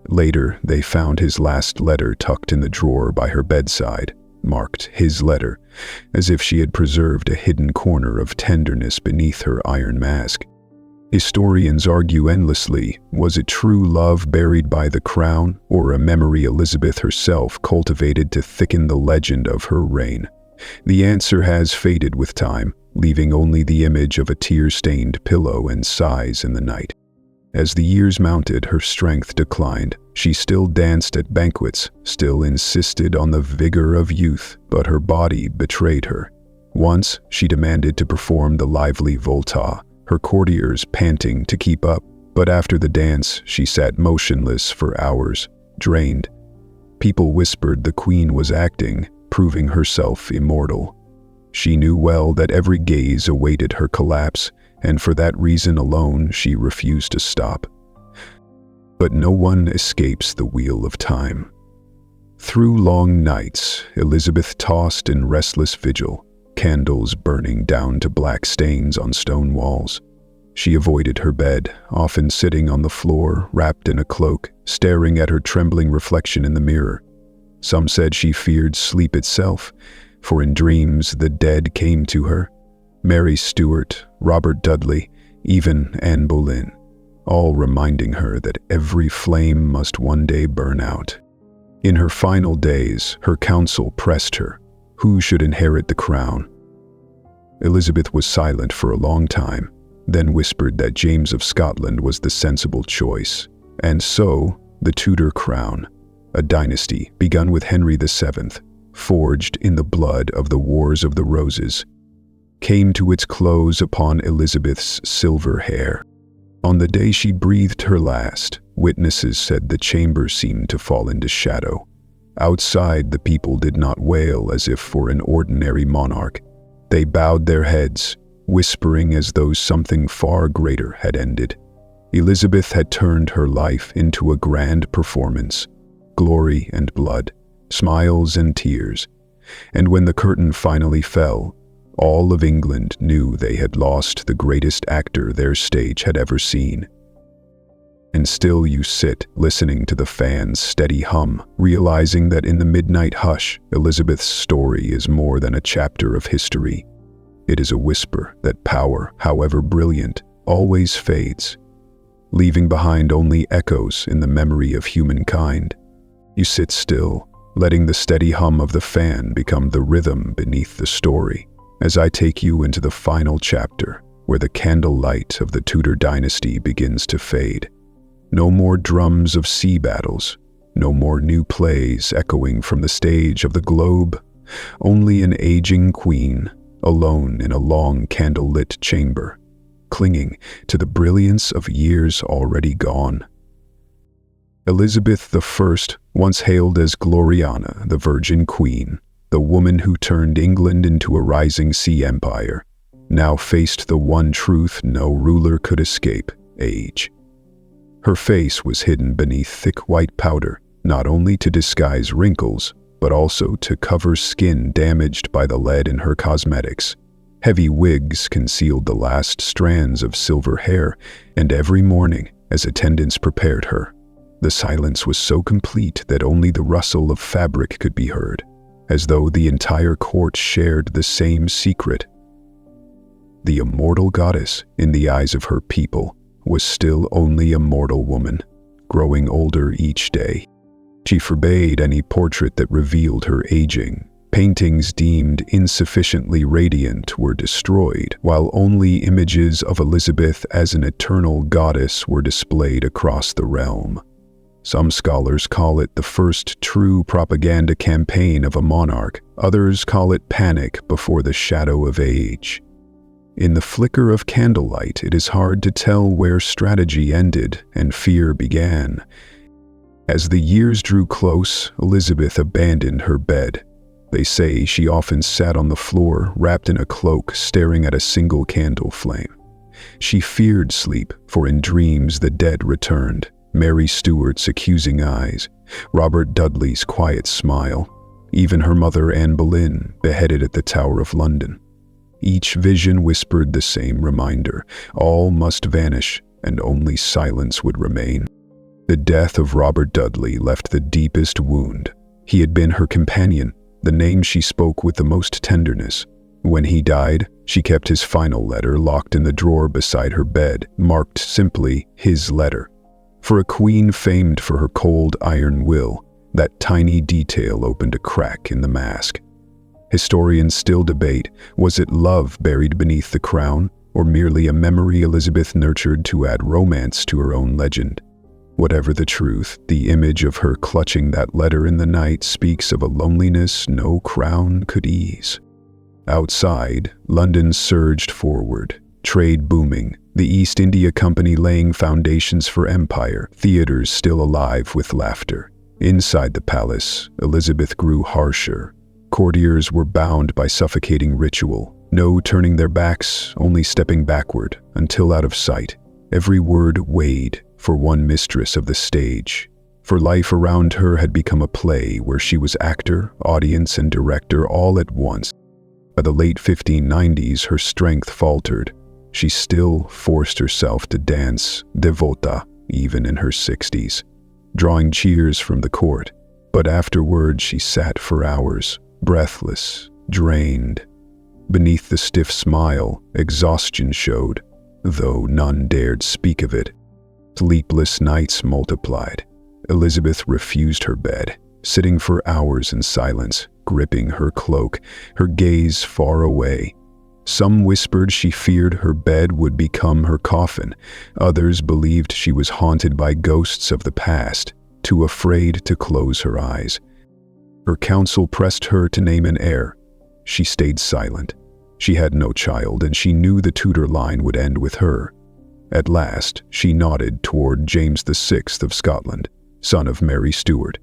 Later, they found his last letter tucked in the drawer by her bedside, marked "his letter," as if she had preserved a hidden corner of tenderness beneath her iron mask. Historians argue endlessly: was it true love buried by the crown, or a memory Elizabeth herself cultivated to thicken the legend of her reign? The answer has faded with time, leaving only the image of a tear-stained pillow and sighs in the night. As the years mounted, her strength declined. She still danced at banquets, still insisted on the vigor of youth, but her body betrayed her. Once, she demanded to perform the lively volta, her courtiers panting to keep up, but after the dance, she sat motionless for hours, drained. People whispered the Queen was acting, proving herself immortal. She knew well that every gaze awaited her collapse, and for that reason alone she refused to stop. But no one escapes the wheel of time. Through long nights, Elizabeth tossed in restless vigil, candles burning down to black stains on stone walls. She avoided her bed, often sitting on the floor, wrapped in a cloak, staring at her trembling reflection in the mirror. Some said she feared sleep itself, for in dreams the dead came to her. Mary Stuart, Robert Dudley, even Anne Boleyn, all reminding her that every flame must one day burn out. In her final days, her counsel pressed her: who should inherit the crown? Elizabeth was silent for a long time, then whispered that James of Scotland was the sensible choice. And so, the Tudor crown, a dynasty begun with Henry VII, forged in the blood of the Wars of the Roses, came to its close upon Elizabeth's silver hair. On the day she breathed her last, witnesses said the chamber seemed to fall into shadow. Outside, the people did not wail as if for an ordinary monarch. They bowed their heads, whispering as though something far greater had ended. Elizabeth had turned her life into a grand performance, glory and blood, smiles and tears. And when the curtain finally fell, all of England knew they had lost the greatest actor their stage had ever seen. And still you sit, listening to the fan's steady hum, realizing that in the midnight hush, Elizabeth's story is more than a chapter of history. It is a whisper that power, however brilliant, always fades, leaving behind only echoes in the memory of humankind. You sit still, letting the steady hum of the fan become the rhythm beneath the story, as I take you into the final chapter, where the candlelight of the Tudor dynasty begins to fade. No more drums of sea battles, no more new plays echoing from the stage of the globe, only an aging queen, alone in a long candle-lit chamber, clinging to the brilliance of years already gone. Elizabeth I, once hailed as Gloriana, the Virgin Queen, the woman who turned England into a rising sea empire, now faced the one truth no ruler could escape: age. Her face was hidden beneath thick white powder, not only to disguise wrinkles, but also to cover skin damaged by the lead in her cosmetics. Heavy wigs concealed the last strands of silver hair, and every morning, as attendants prepared her, the silence was so complete that only the rustle of fabric could be heard, as though the entire court shared the same secret. The immortal goddess, in the eyes of her people, was still only a mortal woman, growing older each day. She forbade any portrait that revealed her aging. Paintings deemed insufficiently radiant were destroyed, while only images of Elizabeth as an eternal goddess were displayed across the realm. Some scholars call it the first true propaganda campaign of a monarch. Others call it panic before the shadow of age. In the flicker of candlelight, it is hard to tell where strategy ended and fear began. As the years drew close, Elizabeth abandoned her bed. They say she often sat on the floor, wrapped in a cloak, staring at a single candle flame. She feared sleep, for in dreams the dead returned. Mary Stuart's accusing eyes, Robert Dudley's quiet smile, even her mother Anne Boleyn, beheaded at the Tower of London. Each vision whispered the same reminder: all must vanish, and only silence would remain. The death of Robert Dudley left the deepest wound. He had been her companion, the name she spoke with the most tenderness. When he died, she kept his final letter locked in the drawer beside her bed, marked simply, "His letter." For a queen famed for her cold iron will, that tiny detail opened a crack in the mask. Historians still debate, was it love buried beneath the crown, or merely a memory Elizabeth nurtured to add romance to her own legend? Whatever the truth, the image of her clutching that letter in the night speaks of a loneliness no crown could ease. Outside, London surged forward, trade booming, the East India Company laying foundations for empire, theaters still alive with laughter. Inside the palace, Elizabeth grew harsher. Courtiers were bound by suffocating ritual, no turning their backs, only stepping backward, until out of sight. Every word weighed for one mistress of the stage, for life around her had become a play where she was actor, audience, and director all at once. By the late 1590s, her strength faltered. She still forced herself to dance devota, even in her 60s, drawing cheers from the court. But afterward, she sat for hours, breathless, drained. Beneath the stiff smile, exhaustion showed, though none dared speak of it. Sleepless nights multiplied. Elizabeth refused her bed, sitting for hours in silence, gripping her cloak, her gaze far away. Some whispered she feared her bed would become her coffin. Others believed she was haunted by ghosts of the past, too afraid to close her eyes. Her counsel pressed her to name an heir. She stayed silent. She had no child, and she knew the Tudor line would end with her. At last, she nodded toward James VI of Scotland, son of Mary Stuart.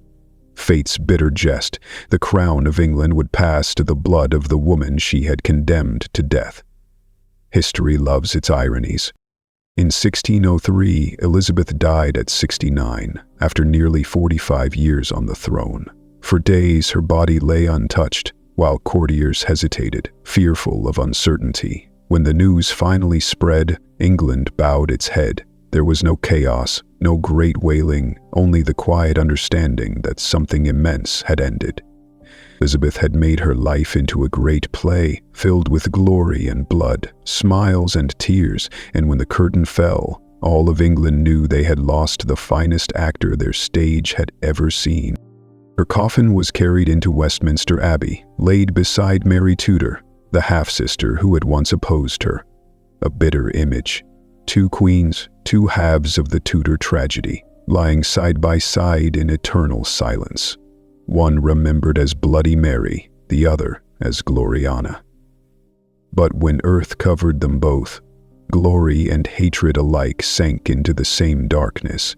Fate's bitter jest, the crown of England would pass to the blood of the woman she had condemned to death. History loves its ironies. In 1603, Elizabeth died at 69, after nearly 45 years on the throne. For days, her body lay untouched, while courtiers hesitated, fearful of uncertainty. When the news finally spread, England bowed its head. There was no chaos, no great wailing, only the quiet understanding that something immense had ended. Elizabeth had made her life into a great play, filled with glory and blood, smiles and tears, and when the curtain fell, all of England knew they had lost the finest actor their stage had ever seen. Her coffin was carried into Westminster Abbey, laid beside Mary Tudor, the half-sister who had once opposed her. A bitter image. Two queens, two halves of the Tudor tragedy, lying side by side in eternal silence. One remembered as Bloody Mary, the other as Gloriana. But when earth covered them both, glory and hatred alike sank into the same darkness.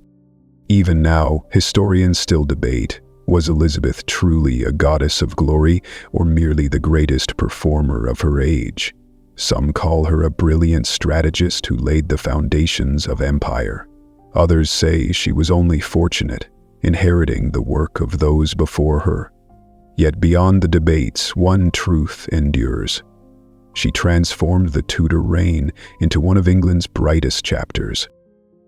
Even now, historians still debate, was Elizabeth truly a goddess of glory or merely the greatest performer of her age? Some call her a brilliant strategist who laid the foundations of empire. Others say she was only fortunate, inheriting the work of those before her. Yet beyond the debates, one truth endures. She transformed the Tudor reign into one of England's brightest chapters.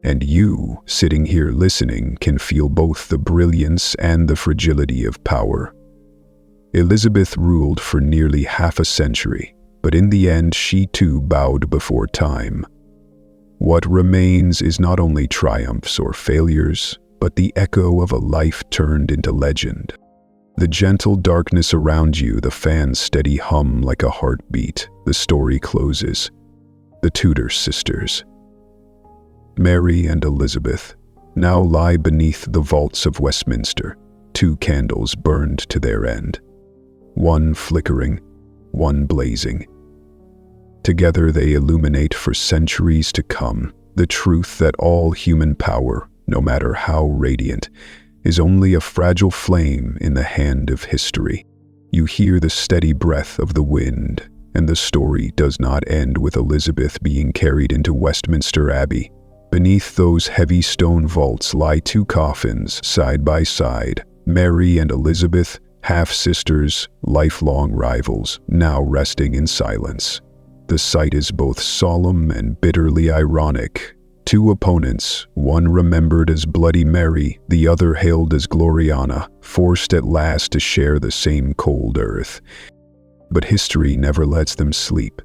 And you, sitting here listening, can feel both the brilliance and the fragility of power. Elizabeth ruled for nearly half a century, but in the end she too bowed before time. What remains is not only triumphs or failures, but the echo of a life turned into legend. The gentle darkness around you, the fan's steady hum like a heartbeat. The story closes. The Tudor sisters, Mary and Elizabeth, now lie beneath the vaults of Westminster, two candles burned to their end. One flickering, one blazing. Together they illuminate for centuries to come the truth that all human power, no matter how radiant, is only a fragile flame in the hand of history. You hear the steady breath of the wind, and the story does not end with Elizabeth being carried into Westminster Abbey. Beneath those heavy stone vaults lie two coffins side by side, Mary and Elizabeth, half-sisters, lifelong rivals, now resting in silence. The sight is both solemn and bitterly ironic. Two opponents, one remembered as Bloody Mary, the other hailed as Gloriana, forced at last to share the same cold earth. But history never lets them sleep.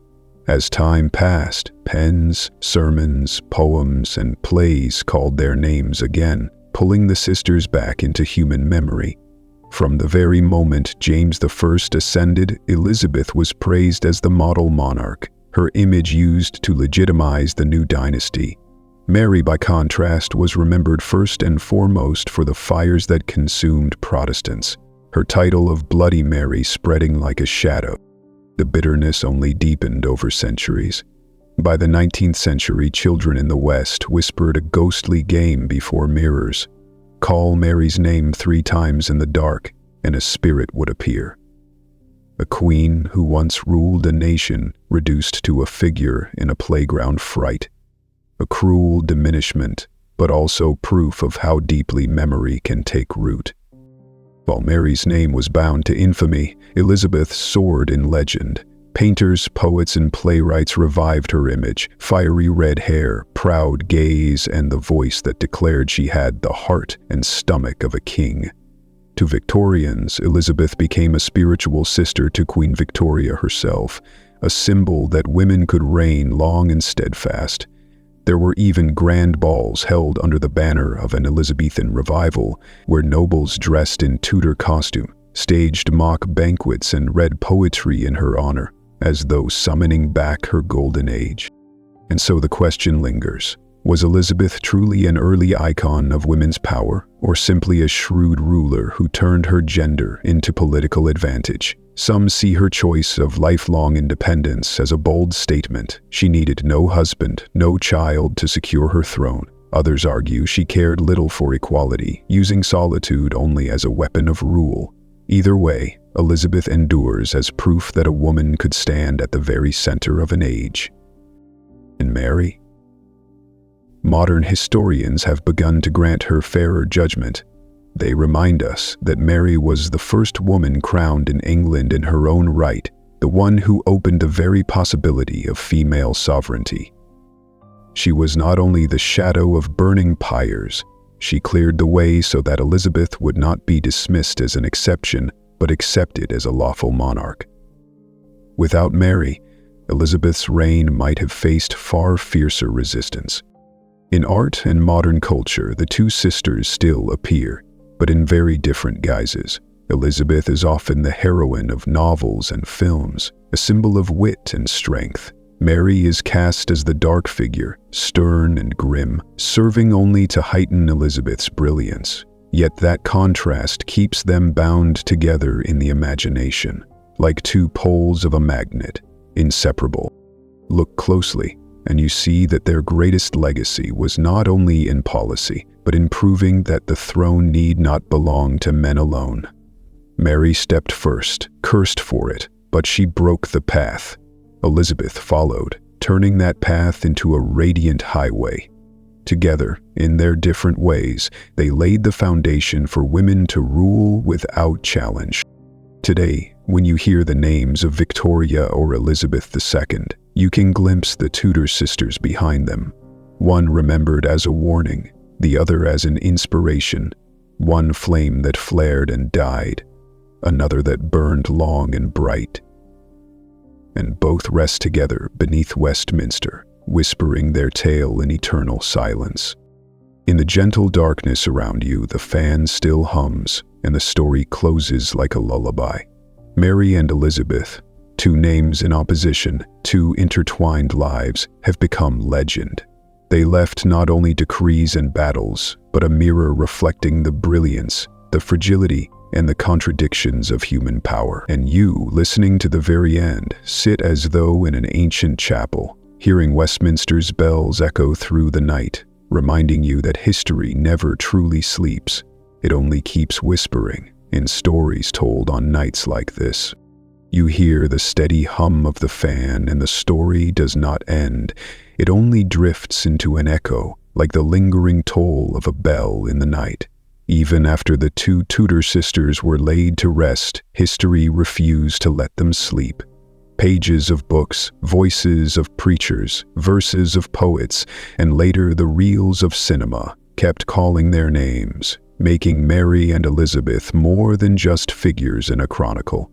As time passed, pens, sermons, poems, and plays called their names again, pulling the sisters back into human memory. From the very moment James I ascended, Elizabeth was praised as the model monarch, her image used to legitimize the new dynasty. Mary, by contrast, was remembered first and foremost for the fires that consumed Protestants, her title of Bloody Mary spreading like a shadow. The bitterness only deepened over centuries. By the 19th century, children in the West whispered a ghostly game before mirrors. Call Mary's name 3 times in the dark, and a spirit would appear. A queen who once ruled a nation, reduced to a figure in a playground fright. A cruel diminishment, but also proof of how deeply memory can take root. While Mary's name was bound to infamy, Elizabeth soared in legend. Painters, poets, and playwrights revived her image, fiery red hair, proud gaze, and the voice that declared she had the heart and stomach of a king. To Victorians, Elizabeth became a spiritual sister to Queen Victoria herself, a symbol that women could reign long and steadfast. There were even grand balls held under the banner of an Elizabethan revival, where nobles dressed in Tudor costume staged mock banquets and read poetry in her honor, as though summoning back her golden age. And so the question lingers, was Elizabeth truly an early icon of women's power, or simply a shrewd ruler who turned her gender into political advantage? Some see her choice of lifelong independence as a bold statement. She needed no husband, no child to secure her throne. Others argue she cared little for equality, using solitude only as a weapon of rule. Either way, Elizabeth endures as proof that a woman could stand at the very center of an age. And Mary? Modern historians have begun to grant her fairer judgment. They remind us that Mary was the first woman crowned in England in her own right, the one who opened the very possibility of female sovereignty. She was not only the shadow of burning pyres, she cleared the way so that Elizabeth would not be dismissed as an exception, but accepted as a lawful monarch. Without Mary, Elizabeth's reign might have faced far fiercer resistance. In art and modern culture, the two sisters still appear, but in very different guises. Elizabeth is often the heroine of novels and films, a symbol of wit and strength. Mary is cast as the dark figure, stern and grim, serving only to heighten Elizabeth's brilliance. Yet that contrast keeps them bound together in the imagination, like two poles of a magnet, inseparable. Look closely, and you see that their greatest legacy was not only in policy, but in proving that the throne need not belong to men alone. Mary stepped first, cursed for it, but she broke the path. Elizabeth followed, turning that path into a radiant highway. Together, in their different ways, they laid the foundation for women to rule without challenge. Today, when you hear the names of Victoria or Elizabeth II, you can glimpse the Tudor sisters behind them. One remembered as a warning, the other as an inspiration. One flame that flared and died, another that burned long and bright. And both rest together beneath Westminster, whispering their tale in eternal silence. In the gentle darkness around you, the fan still hums, and the story closes like a lullaby. Mary and Elizabeth, two names in opposition, two intertwined lives, have become legend. They left not only decrees and battles, but a mirror reflecting the brilliance, the fragility, and the contradictions of human power. And you, listening to the very end, sit as though in an ancient chapel, hearing Westminster's bells echo through the night, reminding you that history never truly sleeps. It only keeps whispering in stories told on nights like this. You hear the steady hum of the fan, and the story does not end. It only drifts into an echo, like the lingering toll of a bell in the night. Even after the two Tudor sisters were laid to rest, history refused to let them sleep. Pages of books, voices of preachers, verses of poets, and later the reels of cinema kept calling their names, making Mary and Elizabeth more than just figures in a chronicle.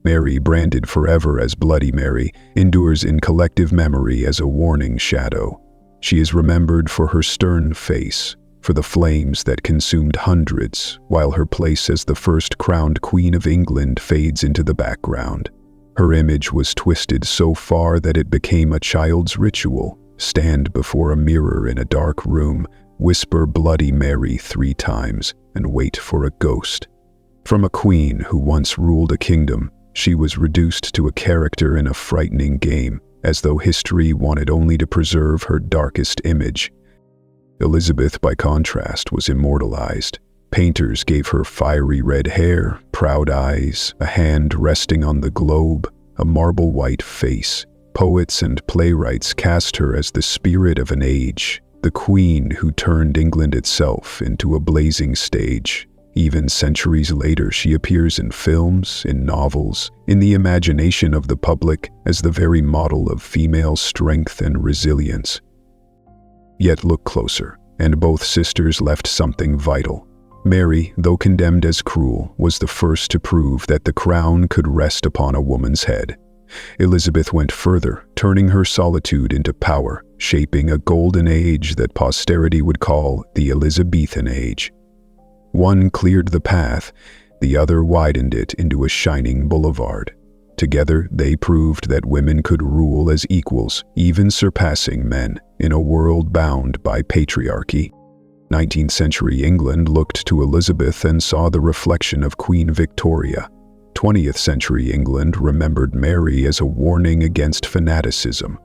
Mary, branded forever as Bloody Mary, endures in collective memory as a warning shadow. She is remembered for her stern face, for the flames that consumed hundreds, while her place as the first crowned Queen of England fades into the background. Her image was twisted so far that it became a child's ritual. Stand before a mirror in a dark room, whisper Bloody Mary 3 times, and wait for a ghost. From a queen who once ruled a kingdom, she was reduced to a character in a frightening game, as though history wanted only to preserve her darkest image. Elizabeth, by contrast, was immortalized. Painters gave her fiery red hair, proud eyes, a hand resting on the globe, a marble-white face. Poets and playwrights cast her as the spirit of an age, the queen who turned England itself into a blazing stage. Even centuries later, she appears in films, in novels, in the imagination of the public as the very model of female strength and resilience. Yet look closer, and both sisters left something vital. Mary, though condemned as cruel, was the first to prove that the crown could rest upon a woman's head. Elizabeth went further, turning her solitude into power, shaping a golden age that posterity would call the Elizabethan Age. One cleared the path, the other widened it into a shining boulevard. Together, they proved that women could rule as equals, even surpassing men, in a world bound by patriarchy. 19th century England looked to Elizabeth and saw the reflection of Queen Victoria. 20th century England remembered Mary as a warning against fanaticism.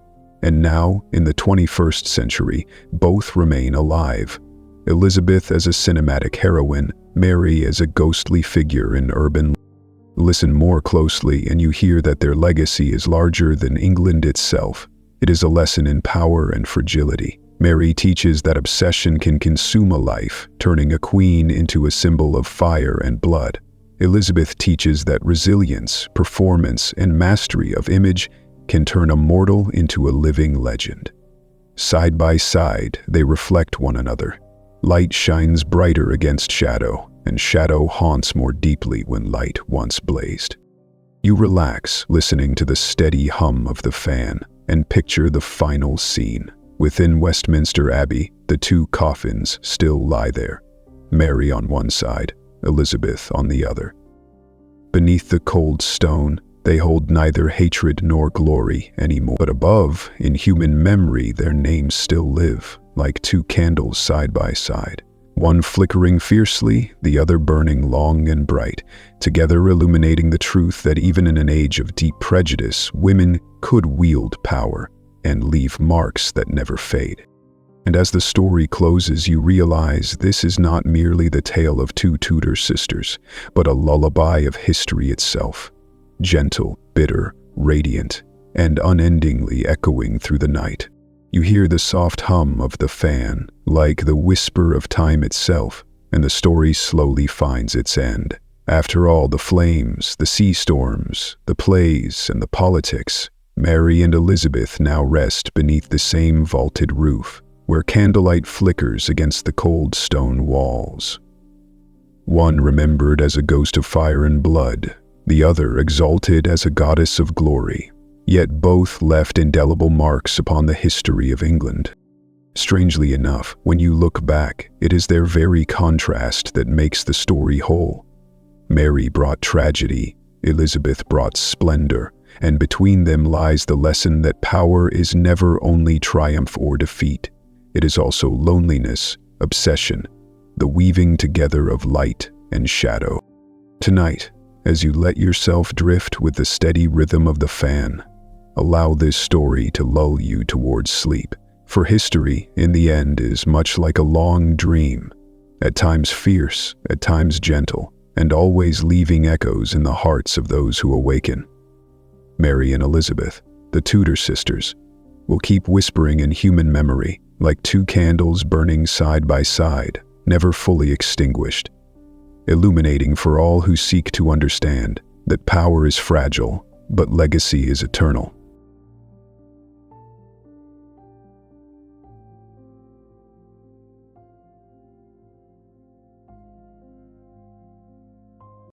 And now, in the 21st century, both remain alive. Elizabeth as a cinematic heroine, Mary as a ghostly figure in urban. Listen more closely and you hear that their legacy is larger than England itself. It is a lesson in power and fragility. Mary teaches that obsession can consume a life, turning a queen into a symbol of fire and blood. Elizabeth teaches that resilience, performance, and mastery of image can turn a mortal into a living legend. Side by side, they reflect one another. Light shines brighter against shadow, and shadow haunts more deeply when light once blazed. You relax, listening to the steady hum of the fan, and picture the final scene. Within Westminster Abbey, the two coffins still lie there, Mary on one side, Elizabeth on the other. Beneath the cold stone, they hold neither hatred nor glory anymore. But above, in human memory, their names still live, like two candles side by side. One flickering fiercely, the other burning long and bright, together illuminating the truth that even in an age of deep prejudice, women could wield power and leave marks that never fade. And as the story closes, you realize this is not merely the tale of two Tudor sisters, but a lullaby of history itself. Gentle, bitter, radiant, and unendingly echoing through the night. You hear the soft hum of the fan, like the whisper of time itself, and the story slowly finds its end. After all the flames, the sea storms, the plays, and the politics, Mary and Elizabeth now rest beneath the same vaulted roof, where candlelight flickers against the cold stone walls. One remembered as a ghost of fire and blood, the other exalted as a goddess of glory, yet both left indelible marks upon the history of England. Strangely enough, when you look back, it is their very contrast that makes the story whole. Mary brought tragedy, Elizabeth brought splendor, and between them lies the lesson that power is never only triumph or defeat. It is also loneliness, obsession, the weaving together of light and shadow. Tonight, as you let yourself drift with the steady rhythm of the fan, allow this story to lull you towards sleep. For history, in the end, is much like a long dream, at times fierce, at times gentle, and always leaving echoes in the hearts of those who awaken. Mary and Elizabeth, the Tudor sisters, will keep whispering in human memory, like two candles burning side by side, never fully extinguished, illuminating for all who seek to understand that power is fragile, but legacy is eternal.